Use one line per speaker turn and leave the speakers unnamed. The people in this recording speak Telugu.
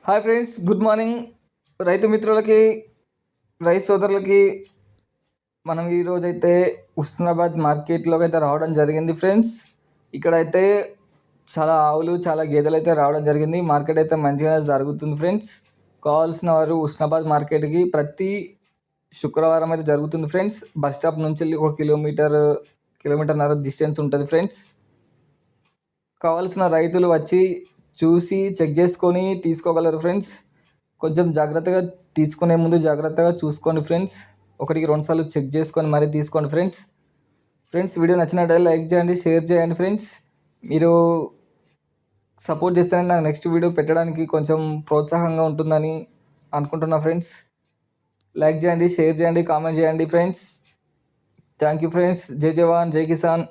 Hi friends, good morning. రైతు మిత్రులకి, రైతు సోదరులకి మనం ఈరోజైతే ఉస్నాబాద్ మార్కెట్లోకి అయితే రావడం జరిగింది ఫ్రెండ్స్. ఇక్కడైతే చాలా ఆవులు, చాలా గేదెలు అయితే రావడం జరిగింది. మార్కెట్ అయితే మంచిగా జరుగుతుంది ఫ్రెండ్స్. కావాల్సిన వారు ఉస్నాబాద్ మార్కెట్కి ప్రతి శుక్రవారం అయితే జరుగుతుంది ఫ్రెండ్స్. బస్ స్టాప్ నుంచి వెళ్ళి 1 కిలోమీటర్న్నర డిస్టెన్స్ ఉంటుంది ఫ్రెండ్స్. కావాల్సిన రైతులు వచ్చి చూసి చెక్ చేసుకొని తీసుకోగలరు ఫ్రెండ్స్. కొంచెం జాగ్రత్తగా తీసుకునే ముందు జాగ్రత్తగా చూసుకోండి ఫ్రెండ్స్. 1-2 సార్లు చెక్ చేసుకొని మరీ తీసుకోండి ఫ్రెండ్స్. వీడియో నచ్చినట్లయితే లైక్ చేయండి, షేర్ చేయండి ఫ్రెండ్స్. మీరు సపోర్ట్ చేస్తేనే నాకు నెక్స్ట్ వీడియో పెట్టడానికి కొంచెం ప్రోత్సాహంగా ఉంటుందని అనుకుంటున్నా ఫ్రెండ్స్. లైక్ చేయండి, షేర్ చేయండి, కామెంట్ చేయండి ఫ్రెండ్స్. Thank you friends. జై జవాన్, జై కిసాన్.